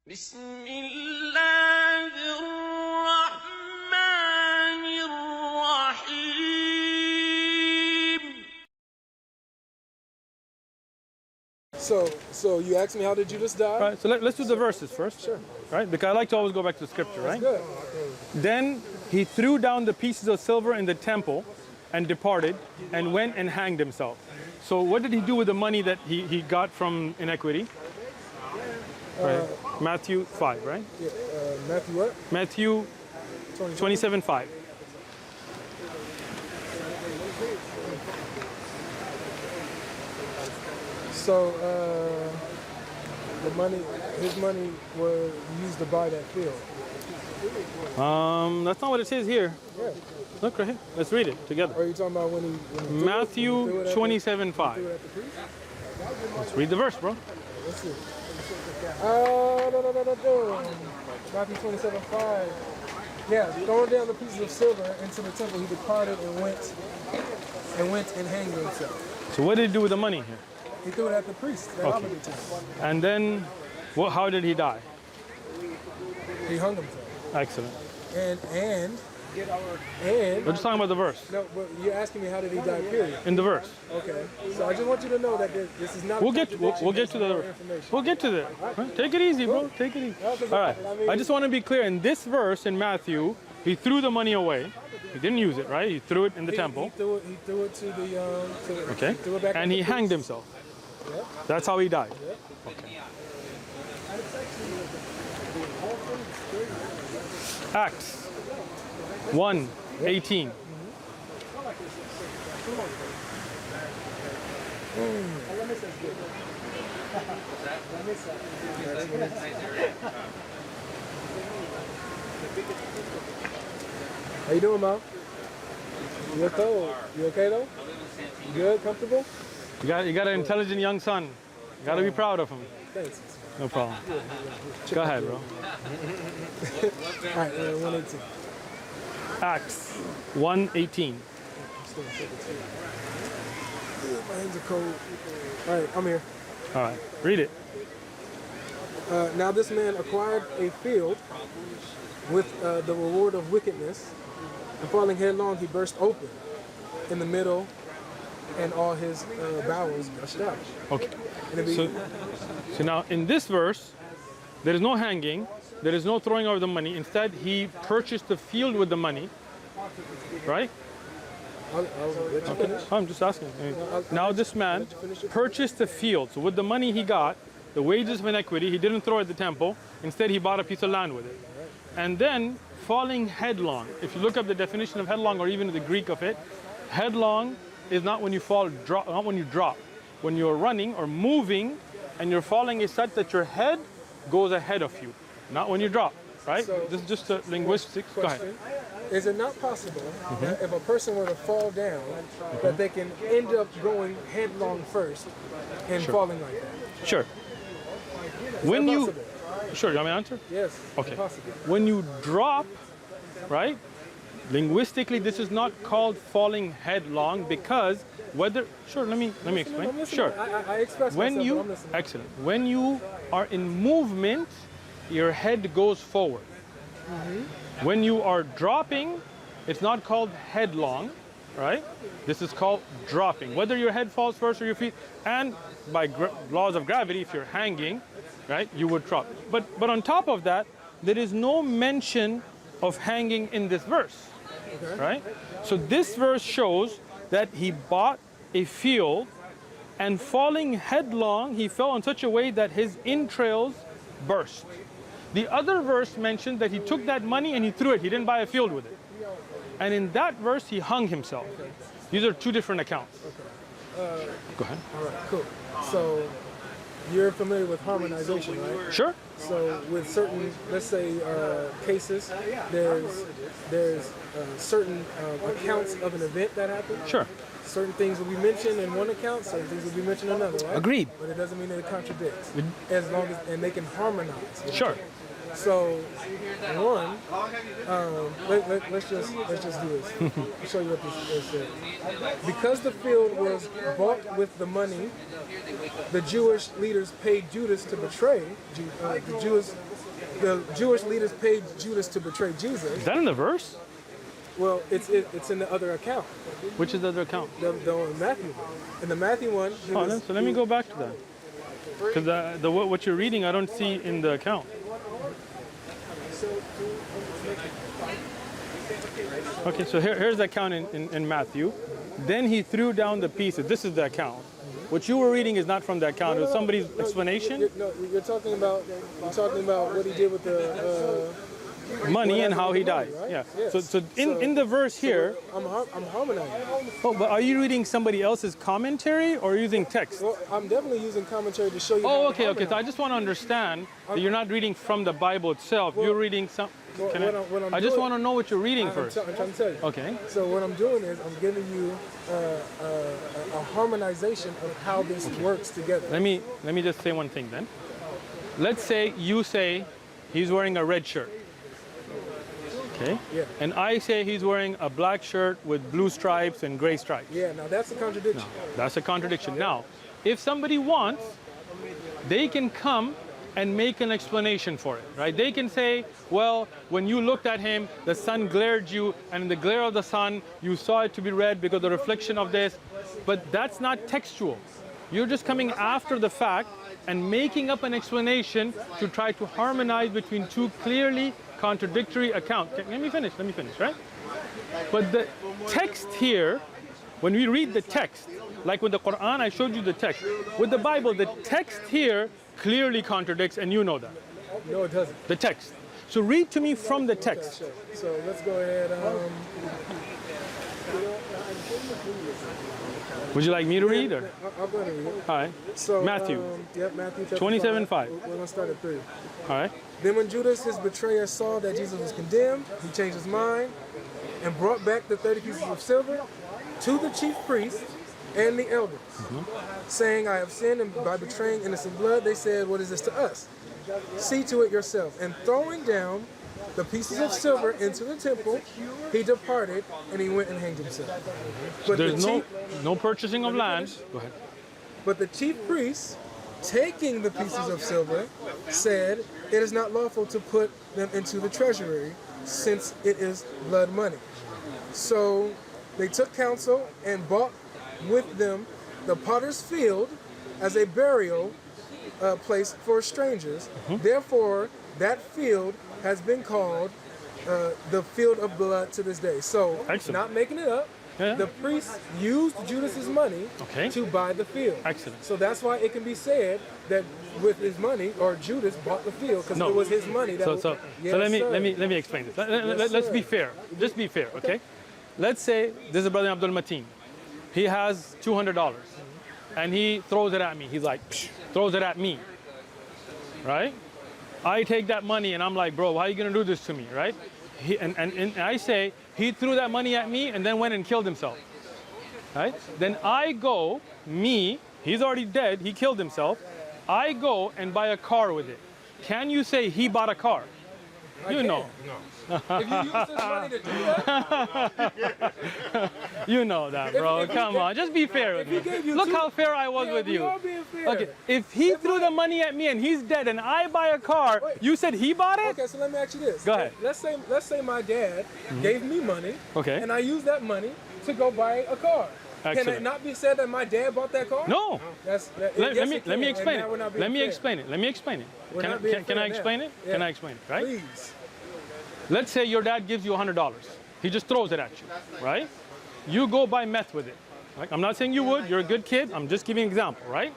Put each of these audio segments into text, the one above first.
بسم الله الرحمن الرحيم. So you asked me, how did Judas die? Right, so let's do the verses first. Sure. Right, because I like to always go back to the scripture, right? Good. Then he threw down the pieces of silver in the temple and departed and went and hanged himself. So what did he do with the money that he got from inequity? Right. Matthew 5, right? Yeah, Matthew what? Matthew 27:5. So his money was used to buy that field. That's not what it says here. Yeah. Look right here. Let's read it together. Or are you talking about when he Matthew 27:5. Let's read the verse, bro. Let's see. Matthew 27:5. Yeah, throwing down the pieces of silver into the temple, he departed and went and hanged himself. So what did he do with the money here? He threw it at the priest. Okay. And then, how did he die? He hung himself. Excellent. And We're just talking about the verse. no, but you're asking me how did he die? Period. In the verse. Okay. So I just want you to know that this is not. We'll get to the information. We'll get to that. Right? Take it easy, bro. Take it easy. All right. I just want to be clear. In this verse in Matthew, he threw the money away. He didn't use it, right? He threw it in the temple. He threw it to the Okay. He threw it back And he hanged himself. Yep. That's how he died. Yep. Okay. Acts 1:18. How you doing, Mom? You okay? You okay though? You good? Comfortable? You got an intelligent young son. You got to be proud of him. Thanks. No problem. Go ahead, bro. All right, 118. Acts 1:18. My hands are cold. All right, I'm here. All right, read it. Now this man acquired a field with the reward of wickedness, and falling headlong, he burst open in the middle, and all his bowels gushed out. Okay. And So now in this verse, there is no hanging, there is no throwing over the money. Instead, he purchased the field with the money, right? I'll let you finish. I'm just asking. Now this man purchased the field. So with the money he got, the wages of inequity, he didn't throw it at the temple. Instead, he bought a piece of land with it. And then falling headlong. If you look up the definition of headlong, or even the Greek of it, headlong is not when you fall, not when you drop. When you're running or moving and you're falling is such that your head goes ahead of you, not when you drop, right? So, this is just a linguistic. Go ahead. Is it not possible that if a person were to fall down, that they can end up going headlong first and falling like that? Sure. Is that possible? Sure, you want me to answer? Yes. Okay. Possible. When you drop, right? Linguistically, this is not called falling headlong because whether. Sure, let me explain. Sure. I express When myself, you but I'm listening. excellent. When you are in movement, your head goes forward. When you are dropping, it's not called headlong, right? This is called dropping. Whether your head falls first or your feet, and by laws of gravity, if you're hanging, right, you would drop. But on top of that, there is no mention of hanging in this verse, right? So this verse shows that he bought a field, and falling headlong, he fell in such a way that his entrails burst. The other verse mentioned that he took that money and he threw it. He didn't buy a field with it. And in that verse, he hung himself. These are two different accounts. Go ahead. All right, cool. So you're familiar with harmonization, right? Sure. So with certain, let's say, cases, there's certain accounts of an event that happened. Sure. Certain things will be mentioned in one account, certain things will be mentioned in another, right? Agreed. But it doesn't mean that it contradicts, as long as, and they can harmonize. Sure. So, one, let's just do this. I'll show you what this says. Because the field was bought with the money, the Jewish leaders paid Judas to betray. The Jewish leaders paid Judas to betray Jesus. Is that in the verse? Well, it's in the other account. Which is the other account? The Matthew one. In the Matthew one. So let me go back to that. Because what you're reading, I don't see in the account. Okay, so here's the account in Matthew. Then he threw down the pieces. This is the account. What you were reading is not from the account. It was somebody's explanation. You're talking about what he did with the money and how he died. Right? Yeah. Yes. So in the verse here. I'm harmonizing. Oh, but are you reading somebody else's commentary or using text? Well, I'm definitely using commentary to show you. Oh, okay. So I just want to understand that you're not reading from the Bible itself. You're reading some. I just want to know what you're reading first. I'm trying to tell you. Okay. So what I'm doing is I'm giving you a harmonization of how this works together. Let me just say one thing then. Let's say you say he's wearing a red shirt. Okay. Yeah. And I say he's wearing a black shirt with blue stripes and gray stripes. Yeah. Now that's a contradiction. No, that's a contradiction. Now, if somebody wants, they can come and make an explanation for it, right? They can say, well, when you looked at him, the sun glared you, and in the glare of the sun, you saw it to be red because of the reflection of this. But that's not textual. You're just coming after the fact and making up an explanation to try to harmonize between two clearly contradictory accounts. Okay, let me finish, right? But the text here, when we read the text, like with the Quran, I showed you the text. With the Bible, the text here clearly contradicts, and you know that. No, it doesn't. The text. So read to me from the text. Okay, so let's go ahead. Would you like me to read? Or? I'll go ahead and read. All right. So, Matthew. Matthew 27:5. We're going to start at 3. All right. Then when Judas, his betrayer, saw that Jesus was condemned, he changed his mind and brought back the 30 pieces of silver to the chief priests and the elders, saying, I have sinned, and by betraying innocent blood, they said, what is this to us? See to it yourself. And throwing down the pieces of silver into the temple, he departed, and he went and hanged himself. But There's no purchasing of land. Go ahead. But the chief priests, taking the pieces of silver, said, it is not lawful to put them into the treasury, since it is blood money. So they took counsel and bought with them the potter's field as a burial place for strangers. Therefore, that field has been called the field of blood to this day. So, Excellent. Not making it up, the priests used Judas's money to buy the field. Excellent. So that's why it can be said that with his money, or Judas bought the field because it was his money. That So let me explain this. Let's be fair. Just be fair, okay? Let's say this is Brother Abdul Mateen. He has $200 and he throws it at me. He's like, psh, throws it at me, right? I take that money and I'm like, bro, why are you gonna do this to me, right? And I say, he threw that money at me and then went and killed himself, right? Then I go, he's already dead, he killed himself. I go and buy a car with it. Can you say he bought a car? You know. If you use this money to do that, You know that, bro. Come on, just be fair with me. Look how fair I was with you. Okay, if he threw the money at me and he's dead and I buy a car, you said he bought it? Okay, so let me ask you this. Go ahead. Let's say my dad gave me money, Okay. and I used that money to go buy a car. Excellent. Can it not be said that my dad bought that car? No. Let me explain it. Let me explain it. it. Can I explain it? Yeah. Can I explain it, right? Please. Let's say your dad gives you $100. He just throws it at you, right? You go buy meth with it. Right? I'm not saying you would. You're a good kid. I'm just giving an example, right?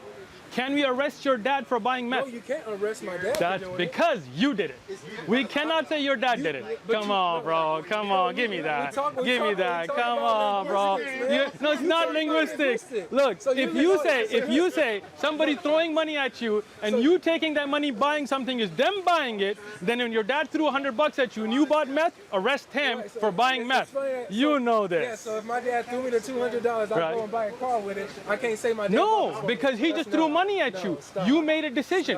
Can we arrest your dad for buying meth? No, you can't arrest my dad. That's because you did it. We cannot say your dad did it. Come on, bro. Come on. Give me that. Give me that. Come on, bro. No, it's not linguistic. Look, if you say somebody throwing money at you and you taking that money buying something is them buying it, then when your dad threw $100 at you and you bought meth, arrest him for buying meth. You know this. Yeah, so if my dad threw me the $200, I go and buy a car with it. I can't say my dad. No, because he just threw money money at you. stop. You made a decision.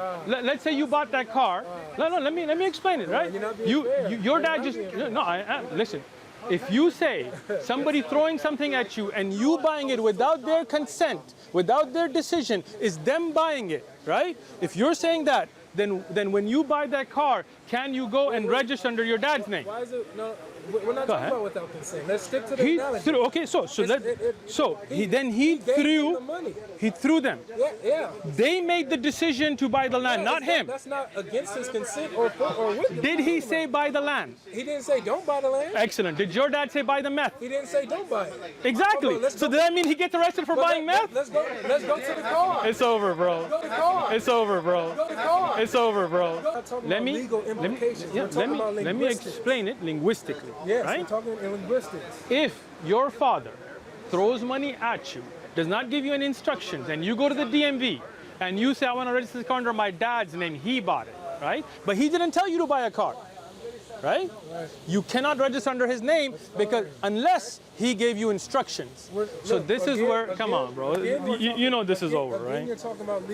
Let's say you bought that car. No, let me explain it, right? you're not being fair. Your You're dad not just, being no, listen. If you say somebody throwing something at you and you buying it without their consent, without their decision, is them buying it, right? If you're saying that, then when you buy that car, can you go and register under your dad's name? Why is it no? We're not Go talking ahead. about without consent. Let's stick to the He analogy. threw. Okay, so he gave them threw. the money. He threw them. Yeah. They made the decision to buy the land, not him. That's not against his consent or with him. Did he say buy the land? He didn't say don't buy the land. Excellent. Did your dad say buy the meth? He didn't say don't buy it. Exactly. Hold on, let's So go- does that mean he gets arrested for buying meth? Let's go to the car. It's over, bro. Go to the car. It's over, bro. Go to the car. It's over, bro. We're not talking Let about me legal implications. We're let talking me about let me linguistics. explain it linguistically. Yes, right? we're talking in linguistics. If your father throws money at you, does not give you any instructions, and you go to the DMV and you say, I want to register this car under my dad's name, he bought it, right? But he didn't tell you to buy a car, right? You cannot register under his name because unless he gave you instructions. So Look, this is again- where, come on, bro. again, we're You know this is again- over, again, right? You're talking about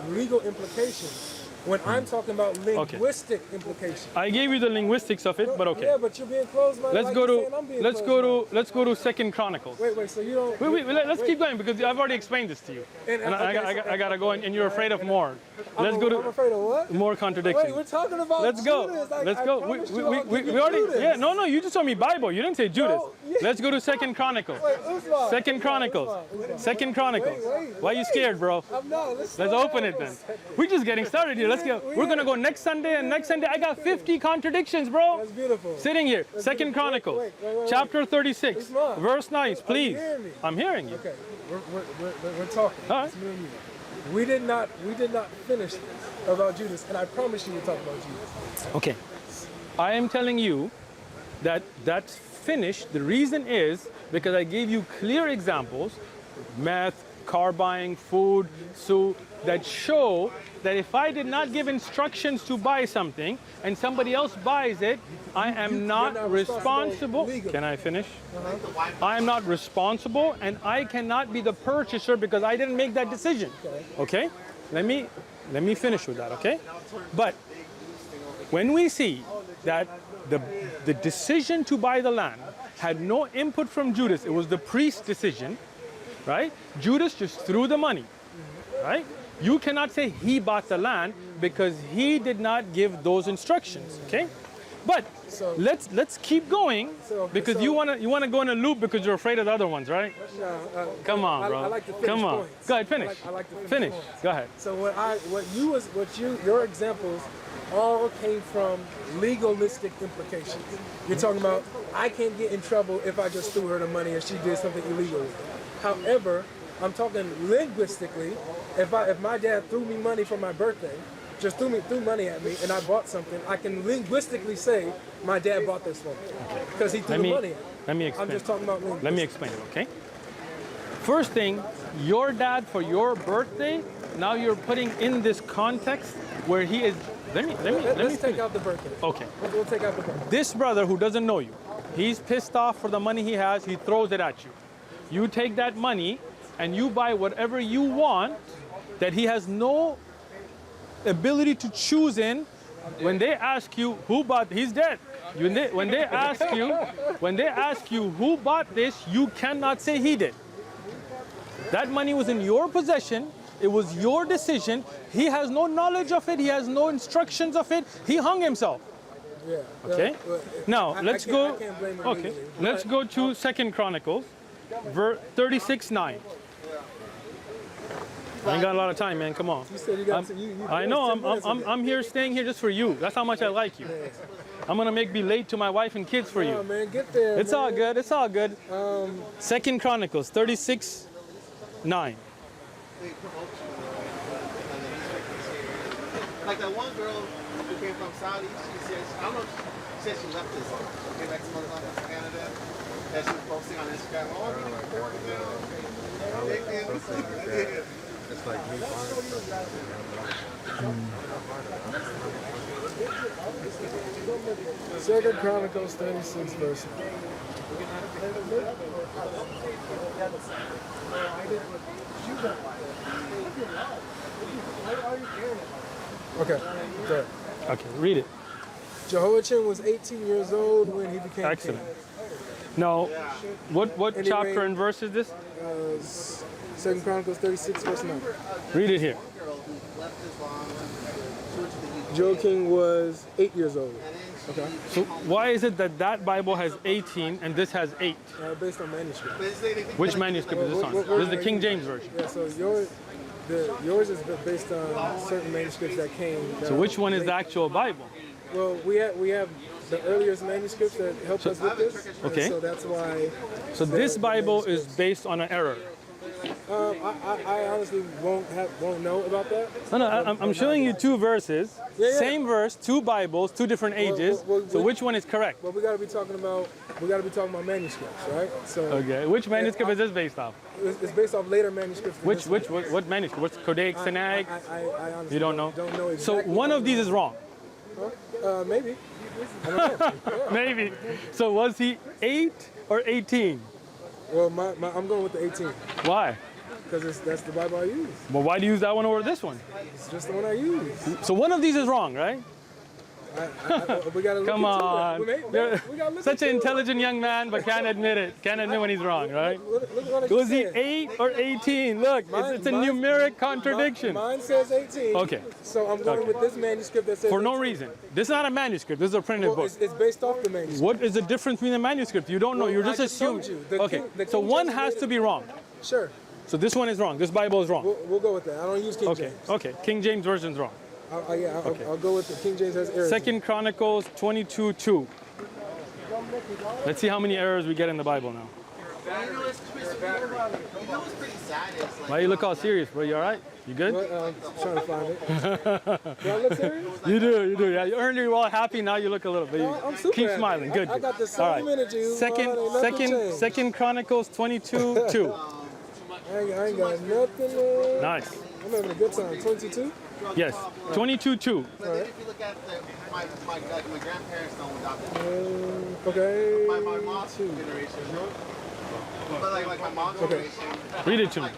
legal implications. When I'm talking about linguistic implications. I gave you the linguistics of it, but okay. Yeah, but you're being closed-minded. Let's like go you're to saying I'm being let's closed-minded. go to Second Chronicles. Wait, so you don't... Wait, let's keep going because I've already explained this to you, And- and I gotta go, and you're afraid of more. Let's I'm go to afraid of what? more Wait, contradictions. we're talking about Let's go. Judas. Let's I go. promised you I'll give you We already. Judas. Yeah, no. You just told me Bible. You didn't say Judas. yeah. Let's go to Second Chronicles. Wait, Usman. Second Chronicles. Second Chronicles. Why are you scared, bro? I'm not. Let's Open it then. We're just getting started here. Let's go. We're gonna go next Sunday and next Sunday. I got 50 contradictions, bro. That's beautiful. Sitting here. Second Chronicles, wait. chapter 36, Usman. verse 9. Please. hearing me? I'm hearing you. Okay, we're talking. All right. It's me and you. We did not finish this about Judas, and I promise you we'll talk about Judas. Okay. I am telling you that that's finished. The reason is because I gave you clear examples, meth, car buying, food, so that show that if I did not give instructions to buy something and somebody else buys it, I am not not responsible. responsible legally. Can I finish? I am not responsible and I cannot be the purchaser because I didn't make that decision. Okay? Let me finish with that, okay? But when we see that the decision to buy the land had no input from Judas, it was the priest's decision, right? Judas just threw the money, right? You cannot say he bought the land because he did not give those instructions, okay? But So- let's keep going because you wanna go in a loop because you're afraid of the other ones, right? Come on, bro. I like to finish Come on. points. Go ahead, finish. I like to finish Finish. points. Go ahead. So your examples all came from legalistic implications. You're talking about I can't get in trouble if I just threw her the money and she did something illegal with it. However, I'm talking linguistically. If my dad threw me money for my birthday, just threw money at me and I bought something, I can linguistically say my dad bought this for me because he threw the money at me. Let me explain. I'm just talking about linguistics. Let me explain it, okay? First thing, your dad for your birthday, now you're putting in this context where he is. Let me Let's take finish. out the birthday. Okay. We'll take out the birthday. This brother who doesn't know you, he's pissed off for the money he has, he throws it at you. You take that money and you buy whatever you want that he has no ability to choose in. When they ask you who bought, he's dead. When they ask you who bought this, you cannot say he did. That money was in your possession. It was your decision. He has no knowledge of it. He has no instructions of it. He hung himself. Yeah. Okay. Now let's I go. can't blame him Okay. legally. Let's go to Second Chronicles, 36:9. I ain't got a lot of time, man. Come on. You said you got I know. I'm here, staying here just for you. That's how much I like you. I'm gonna be late to my wife and kids for Oh, you. man, get there. It's man. all good. It's all good. Second Chronicles 36:9. Like that one girl who came from Saudi, she says, I don't know, she said she left this, came back to Canada, that she was posting on Instagram. Oh, I'm really important now. It's like me Second Chronicles 36 verse 9. Okay, good. Okay, read it. Jehoiachin was 18 years old when he became Excellent. king. Now, what And he chapter reigned- and verse is this? 2 Chronicles 36, verse 9. Read it here. Joachim was 8 years old. Okay. So why is it that that Bible has 18 and this has 8? Based on manuscript. Which manuscript is this on? This is the King James Version. Yeah, so yours is based on certain manuscripts that came. So which one is the actual Bible? Well, we have the earliest manuscripts that help us with this. and Okay. So that's why. So this Bible is based on an error. I honestly won't know about that. No, I'm showing you two verses. Yeah. Same verse, two Bibles, two different ages. So which one is correct? But we got to be talking about manuscripts, right? So Okay. Which manuscript is this based off? it's based off later manuscripts. than this one. What manuscript? What's Codex Sinaitic? I honestly You don't know? Don't know So exactly. one of these is wrong. Maybe. I don't know. Maybe. So was he 8 or 18? Well, I'm going with the 18 Why? because that's the Bible I use. Well, why do you use that one over this one? It's just the one I use. So one of these is wrong, right? We got to look Come into on. it. We gotta look Such an into it. intelligent young man, but can't admit it. Can't admit when he's wrong, right? Look what I just Was he said. 8 or 18? Look, it's a numeric contradiction. Mine says 18. Okay. So I'm going with this manuscript that says For no 18. reason. This is not a manuscript. This is a printed Well, book. it's based off the manuscript. What is the difference between the manuscript? You don't know. You're I just just told assuming. you. The Okay. King- the So King one James has made to it- be wrong. Sure. So this one is wrong. This Bible is wrong. We'll go with that. I don't use King Okay. James. Okay. King James Version's wrong. I'll go with the King James has errors. Second Chronicles 22:2. Let's see how many errors we get in the Bible now. You know what's pretty sad is like. Why you look all serious, bro? You all right? You good? What? I'm trying to find it. Do I look serious? You do. Yeah, earlier you were all happy. Now you look a little bit. No, I'm super Keep happy. smiling. Good. I got the All same energy. Second, Man, ain't nothing changed. Second Chronicles 22:2. I ain't got nothing. Nice. I'm having a good time. 22? Yes. 22:2. But then if you look at my grandparents don't adopt it. Okay. My mom's generation. But like my mom's generation. Read it to me.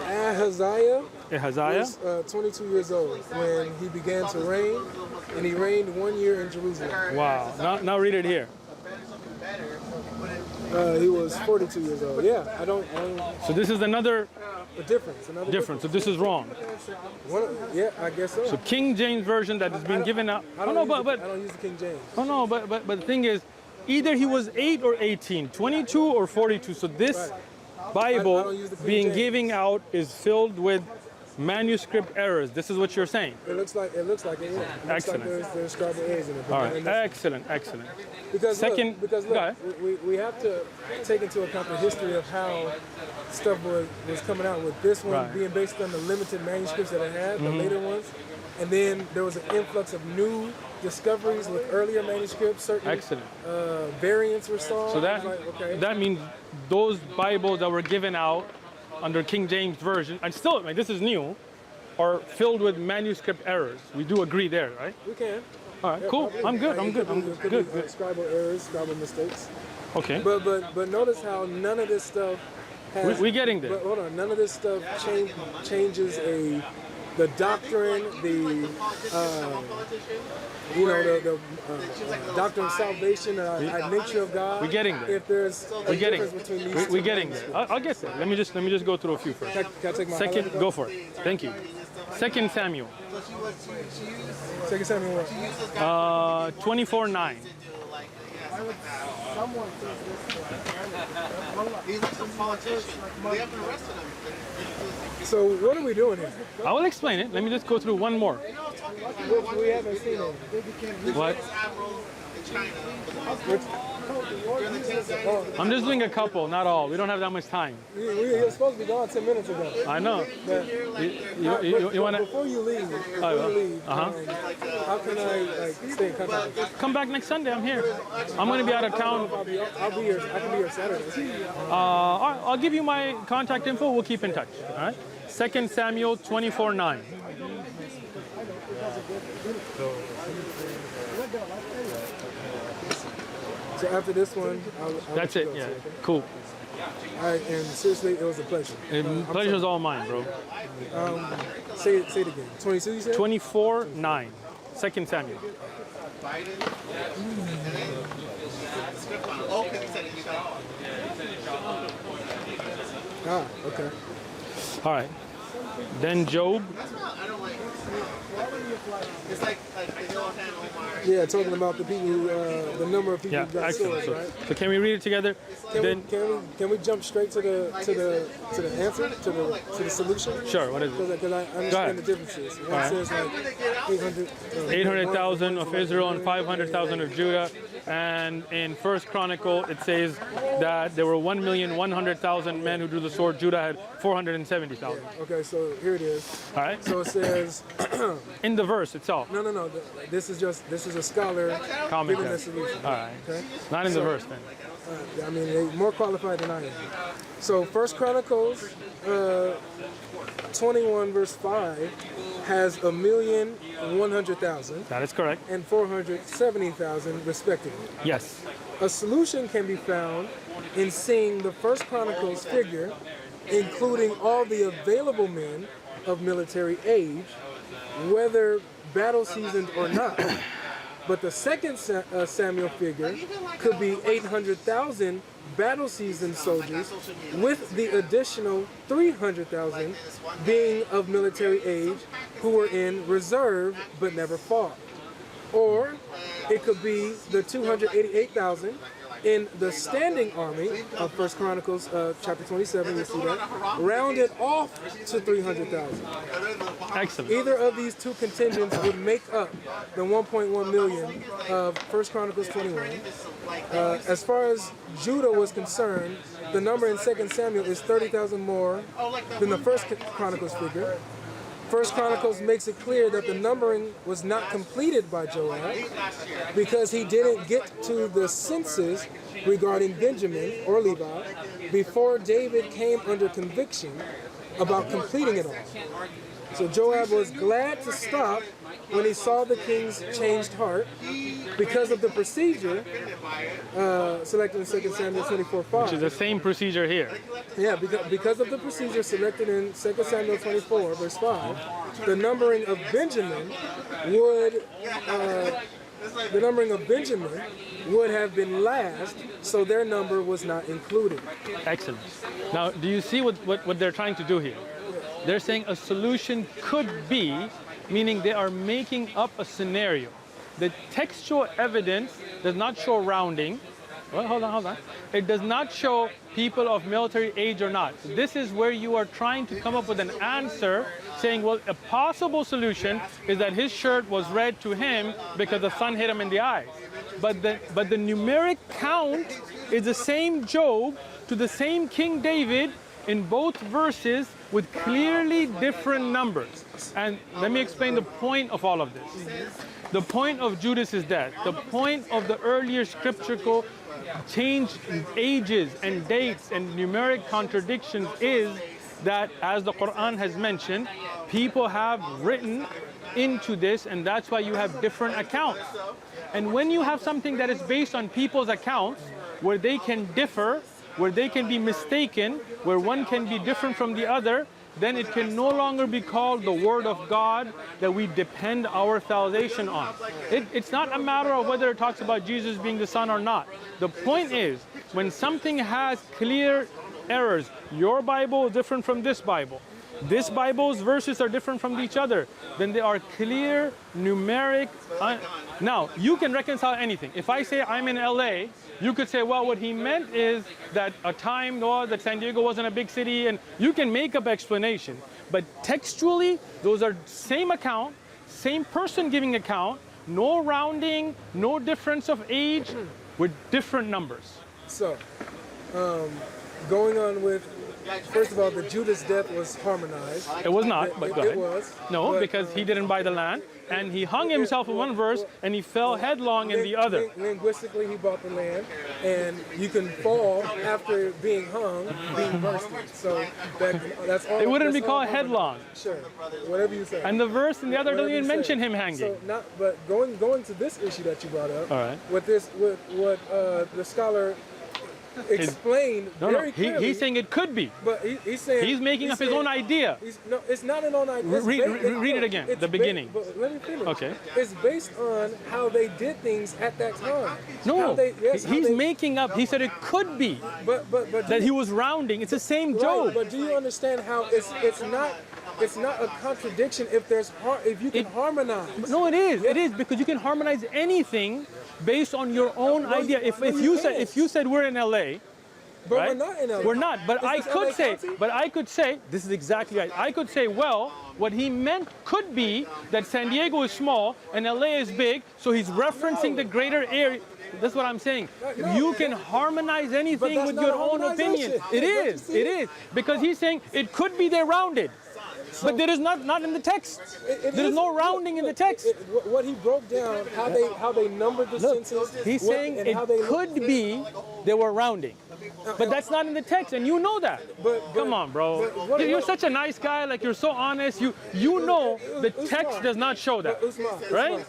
Ahaziah Ahaziah. was 22 years old when he began to reign, and he reigned 1 year in Jerusalem. Wow. Now read it here. He was 42 years old. Yeah, I don't So this is another a difference. Another difference. So this is wrong. Yeah, I guess so. So King James Version that is being given out. I Oh don't no, use but I don't use the King James. oh no, but the thing is, either he was 8 or 18, 22 or 42. So this I Bible don't use the King being James. giving out is filled with manuscript errors. This is what you're saying. It looks like it. Yeah. It looks Excellent. like there's scribal errors in it. All right. And that's- Excellent. Because Second- look, because go look, ahead. we have to take into account the history of how stuff was coming out, with this one Right. Mm-hmm. being based on the limited manuscripts that it had, the later ones, and then there was an influx of new discoveries with earlier manuscripts. Certain Excellent. variants were solved. So It that was like, okay. that means those Bibles that were given out under King James Version, and still, I mean, this is new, are filled with manuscript errors. We do agree there, right? we can. All right, cool. Probably. I'm good. Like, I'm it good. could I'm be- it could good. be scribal errors, scribal mistakes. Okay. But notice how none of this stuff has. We're getting there. But hold on, none of this stuff changes the doctrine, the doctrine of salvation, the nature of God. We're getting there. If there's a difference between these two We're getting there. I'll get there. Let me just go through a few first. Can I take my Second, highlighter? go for it. Thank you. Second Samuel, Second Samuel what? 24:9. He's like some politician. They haven't arrested him. So what are we doing here? I will explain it. Let me just go through one more. We haven't seen it. What? Admirals in China. I'm just doing a couple, not all. We don't have that much time. We were supposed to be gone 10 minutes ago. I know. But, You want to before you leave, how can I stay in contact? come back next Sunday? I'm here. I'm going to be out of town. I'll be here. I can be here Saturday. I'll give you my contact info. We'll keep in touch. All right. 2 Samuel 24:9. So after this one, I'll That's let it. you go. Yeah. Cool. All right, and seriously, it was a pleasure. Pleasure's all mine, bro. Say it again. 22, you said? 24:9. 2 Samuel. Biden. And then script on open, he said he got Ah, okay. All right. Then Job. That's not, I don't like it's like the Johan Omar. Yeah, talking about the people, who, the number of people Yeah, who got excellent. swords, right? So can we read it together? Then Can we jump straight to the answer, to the solution? sure. What is it? Because I understand the differences. One Alright. says like 800,000 of Israel and 500,000 of Judah. And in First Chronicle, it says that there were 1,100,000 men who drew the sword. Judah had 470,000. Okay, so here it is. All right. So it says, In the verse itself. no. This is a scholar giving the Commentary. solution. All right. Okay. Not in the verse then. I mean, they're more qualified than I am. So First Chronicles 21 verse 5 has 1,100,000 That is correct. and 470,000 respectively. Yes. A solution can be found in seeing the First Chronicles figure, including all the available men of military age, whether battle seasoned or not. But the second Samuel figure could be 800,000 battle seasoned soldiers, with the additional 300,000 being of military age who were in reserve but never fought. Or it could be the 288,000 in the standing army of First Chronicles chapter 27, you see that, rounded off to 300,000. Excellent. Either of these two contingents would make up the 1.1 million of First Chronicles 21. As far as Judah was concerned, the number in 2 Samuel is 30,000 more than the First Chronicles figure. First Chronicles makes it clear that the numbering was not completed by Joab because he didn't get to the census regarding Benjamin or Levi before David came under conviction about completing it all. So Joab was glad to stop when he saw the king's changed heart because of the procedure selected in 2 Samuel 24:5. Which is the same procedure here. Yeah, because of the procedure selected in 2 Samuel 24, verse 5, the numbering of Benjamin would have been last, so their number was not included. Excellent. Now, do you see what they're trying to do here? They're saying a solution could be, meaning they are making up a scenario. The textual evidence does not show rounding. Well, hold on. It does not show people of military age or not. This is where you are trying to come up with an answer saying, well, a possible solution is that his shirt was red to him because the sun hit him in the eyes. But the numeric count is the same Job to the same King David in both verses with clearly different numbers. And let me explain the point of all of this. The point of Judas's death, the point of the earlier scriptural change ages and dates and numeric contradictions is that, as the Quran has mentioned, people have written into this, and that's why you have different accounts. And when you have something that is based on people's accounts, where they can differ, where they can be mistaken, where one can be different from the other, then it can no longer be called the Word of God that we depend our salvation on. It's not a matter of whether it talks about Jesus being the Son or not. The point is, when something has clear errors, your Bible is different from this Bible, this Bible's verses are different from each other, then they are clear, numeric. Now, you can reconcile anything. If I say I'm in LA, you could say, well, what he meant is that a time that San Diego wasn't a big city, and you can make up explanation. But textually, those are same account, same person giving account, no rounding, no difference of age, with different numbers. So, going on with, first of all, the Judah's death was harmonized. It was not, but go ahead. It was. No, because he didn't buy the land, and he hung himself in one verse, and he fell headlong in the other. Linguistically, he bought the land, and you can fall after being hung, being bursted. So that's all. It wouldn't be that's all called headlong. Sure, whatever you say. And the verse in the other doesn't Whatever even you say. mention him hanging. So but going to this issue that you brought up. All right. With what the scholar explained very clearly. He's saying it could be. But he's saying He's making up his own idea. No, it's not an own idea. Read it again, the beginning. But let me finish. Okay. It's based on how they did things at that time. No, he's making. making up. He said it could be But that he was rounding. It's the same right, Job. but do you understand how it's not a contradiction if you can harmonize? No, it is. It is because you can harmonize anything based on your own idea. If you said we're in LA, But right? we're not in LA. We're not. But Is I this could LA say. County? But I could say this is exactly right. I could say, well, what he meant could be that San Diego is small and LA is big, so he's referencing the greater area. That's what I'm saying. No, You can harmonize anything that's with not your a own opinion. harmonization. It Don't you is. see? It is because he's saying it could be they're rounded, but there is not in the text. There's no rounding in the text. What he broke down, how they numbered the senses. He's saying and it how they could be they were rounding. But that's not in the text, and you know that. Come on, bro. You're such a nice guy. Like you're so honest. You know the text does not show that, right?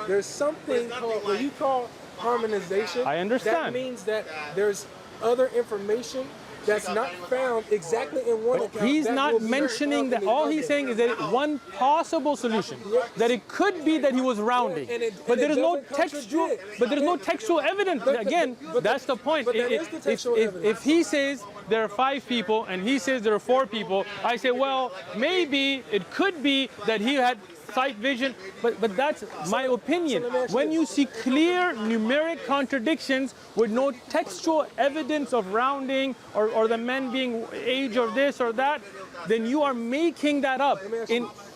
There's something called what you call harmonization. I understand. That means that there's other information that's not found exactly in one account. He's that not will be mentioning found that. in the All other. he's saying is that one possible solution, that it could be that he was rounding, but there is no textual. But there is no textual evidence. Again, that's the point. But that is the textual evidence. If he says there are 5 people and he says there are 4 people, I say, well, maybe it could be that he had sight vision, but that's my opinion. When you see clear numeric contradictions with no textual evidence of rounding or the men being age or this or that, then you are making that up.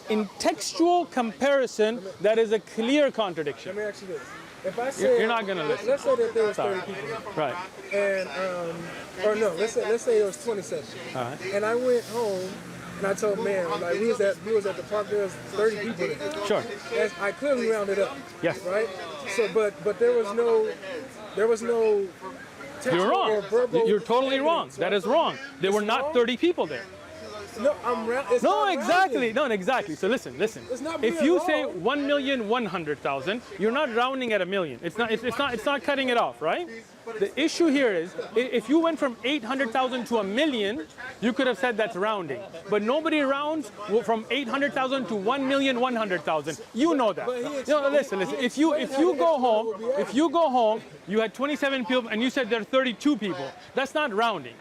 In textual comparison, that is a clear contradiction. Let me ask you this. If I say You're not gonna listen. Let's say that there was 30 people, Right. and or no, let's say it was 27, and I went home. And I told man, like we was at the park. There was 30 people there. Sure. I clearly rounded up. Yes. Right. So, but there was no textual You're wrong. or verbal You're totally wrong. evidence, That right? is wrong. There were It's not wrong? 30 people there. No, I'm round. It's No, not exactly. rounding. No, exactly. So listen. It's not If being you wrong. say 1,100,000, you're not rounding at a million. It's not cutting it off, right? The issue here is if you went from 800,000 to a million, you could have said that's rounding. But nobody rounds from 800,000 to 1,100,000. You know that. No, listen. If you go home, you had 27 people and you said there are 32 people. That's not rounding.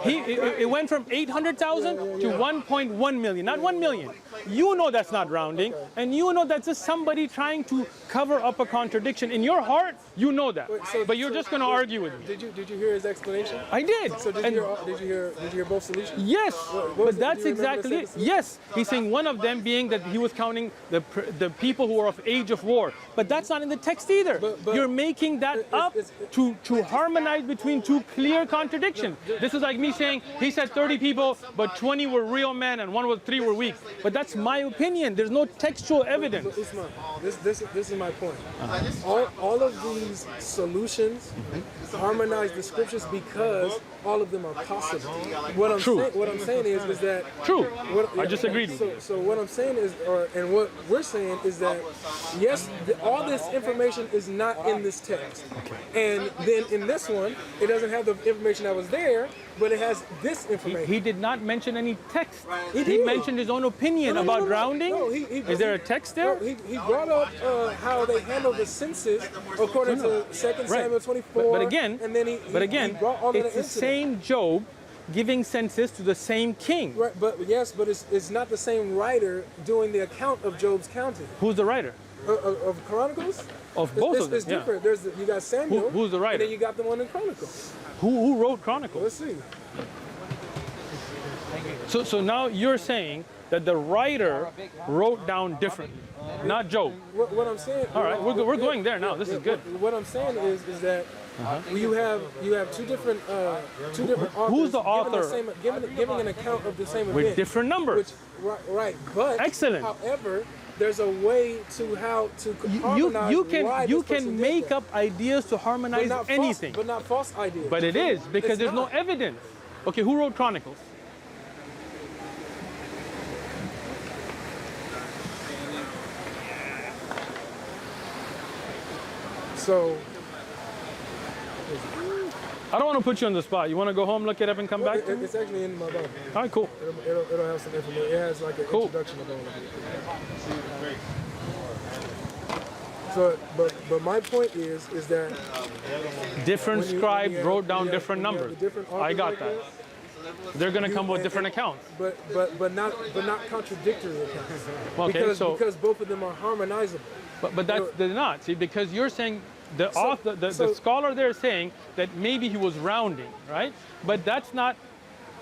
It went from 800,000 to 1.1 million, not 1 million. You know that's not rounding, and you know that's just somebody trying to cover up a contradiction. In your heart, you know that, but you're just going to argue with me. Did you hear his explanation? I did. So did you hear both solutions? Yes, was but it? that's Do you remember exactly the it. sentence? Yes, he's saying one of them being that he was counting the people who are of age of war, but that's not in the text either. But You're making that up to harmonize between two clear contradictions. This is like me saying he said 30 people, but 20 were real men and 3 were weak. But that's my opinion. There's no textual evidence. Usman, this is my point. All of these solutions harmonize the scriptures because all of them are possible. What I'm saying is that True. I just agreed with you. So what I'm saying is, and what we're saying is that yes, all this information is not in this text, and then in this one, it doesn't have the information that was there, but it has this information. He did not mention any text. He He did. mentioned his own opinion about rounding. No, Is there a text there? No, he brought up how they handle the census according to 2 Samuel 24. But again, and then he brought all of it's the same Job giving census to the same king. Right, but it's not the same writer doing the account of Job's counting Who's the writer? of Chronicles. Of both of them. It's different. You got Samuel. Who's the writer? And then you got the one in Chronicles. Who wrote Chronicles? Let's see. So now you're saying that the writer wrote down differently, not Job. What I'm saying. All right, we're going there now. This is good. What I'm saying is that you have two different authors. Who's the author? Giving an account of the same event With different numbers. Right. But Excellent. However, there's a way to how to harmonize. You can make up ideas to harmonize anything. But not false ideas. But it is because there's no not. evidence. Okay, who wrote Chronicles? So I don't want to put you on the spot. You want to go home, look it up, and come back to me? It's actually in my Bible. All right, cool. It'll have some information. It has like an Cool. introduction of all of it. So, but my point is that Different when you scribes have- wrote down when you have- different when you have numbers. the different I authors got like that. They're going to come with different accounts. But not contradictory accounts. Okay, because both of them are harmonizable. But they're not. See, because you're saying the author, the scholar there is saying that maybe he was rounding, right? But that's not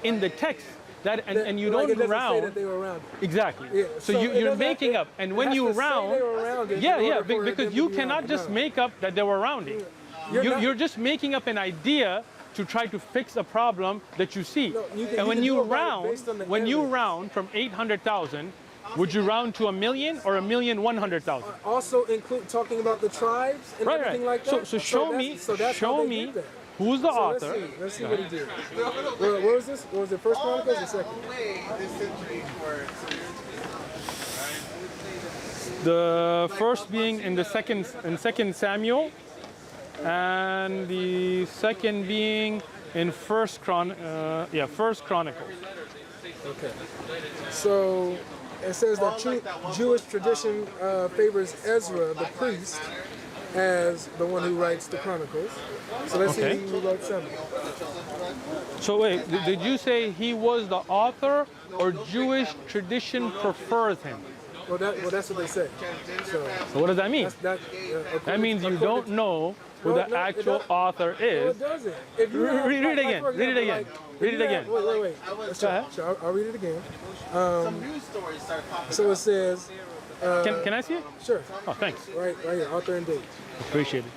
in the text. And you Like, don't it doesn't say round. that they were rounded. Exactly. Yeah, So so it you're doesn't- making up. And when has you to say round, they were rounded yeah, in yeah, order for because them you to be cannot rounded. just No. make up that they were rounding. You're just making up an idea to try to fix a problem that you see. No, you can- And when you you can do it round, based on the when you evidence. round from 800,000, would you round to 1,000,000 or 1,100,000? Also include talking about the tribes and Right, everything right. like that. So show me, that's show how they me did that. who's the So author. let's see what he did. Where was this? Was it First Chronicles or second? Way this century for The first being in the second Samuel, and the second being in First Chronicles. Okay. So it says that Jewish tradition favors Ezra, the priest, as the one who writes the Chronicles. So let's Okay. see who wrote Samuel. So wait, did you say he was the author, or Jewish tradition prefers him? Well, that's what they say. So So what does that mean? That means you don't know who the No, it actual doesn't. author No, is. it doesn't. If you have, Read it again. for Read it example, again. if Read you it have- again. Wait. Let's Go try. ahead. So I'll read it again. some news stories start popping So up. it says, Can I see it? sure, Oh, thanks. right here, author and date. Appreciate it.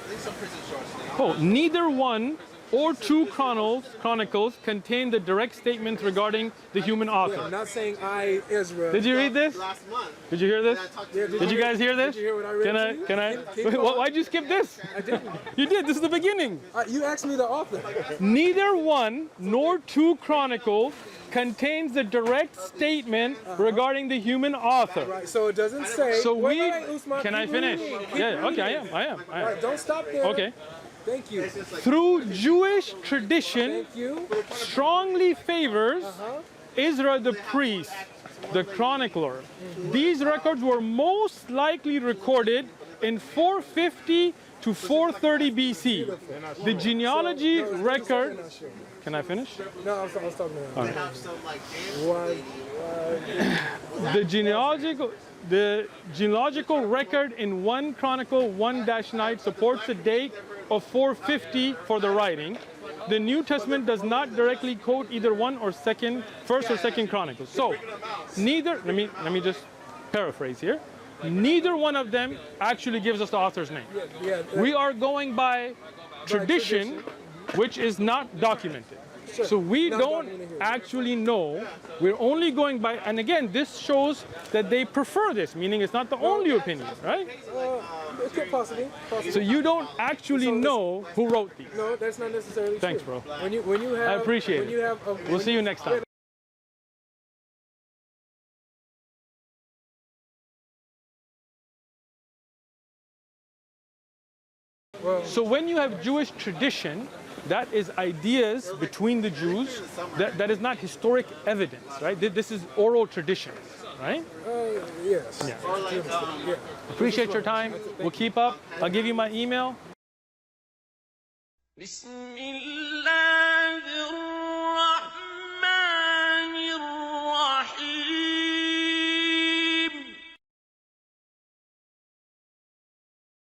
At least some prison shorts. Oh, neither one or two chronicles contain the direct statements regarding the human I'm author. not saying I, Ezra. Did you read this? Last month. Did you hear this? I talked Yeah, to Did you guys hear this? Did you hear what I read to you? Can I? Keep Wait, going. why'd you skip this? I didn't. You did. This is the beginning. You asked me the author. Neither one nor two chronicles contains the direct statement regarding the human author. Right. So it doesn't say. So wait, we. wait, Usman, Can I keep finish? reading. Keep Yeah. Okay. reading. I am. Right, don't stop there. Okay. Thank you. Through Jewish tradition, Thank you. strongly favors Ezra the priest, the chronicler. These records were most likely recorded in 450 to 430 BC. The genealogy record. Can I finish? No, I was talking about. have some like Why? The genealogical record in 1 Chronicle 1-9 supports the date of 450 for the writing. The New Testament does not directly quote either first or second Chronicles. So, neither. Let me just paraphrase here. Neither one of them actually gives us the author's name. Yeah. We are going by tradition, which is not documented. Sure. So we Not don't documented here. actually know. We're only going by, and again, this shows that they prefer this, meaning it's not the only opinion, right? It could possibly. So you don't actually know who wrote these. No, that's not necessarily Thanks, true. bro. When you have, I appreciate when it. You have We'll see you next time. So when you have Jewish tradition, that is ideas between the Jews, that is not historic evidence, right? This is oral tradition, right? Yes. Yeah. Yeah. Appreciate your time. We'll keep up. I'll give you my email. بسم الله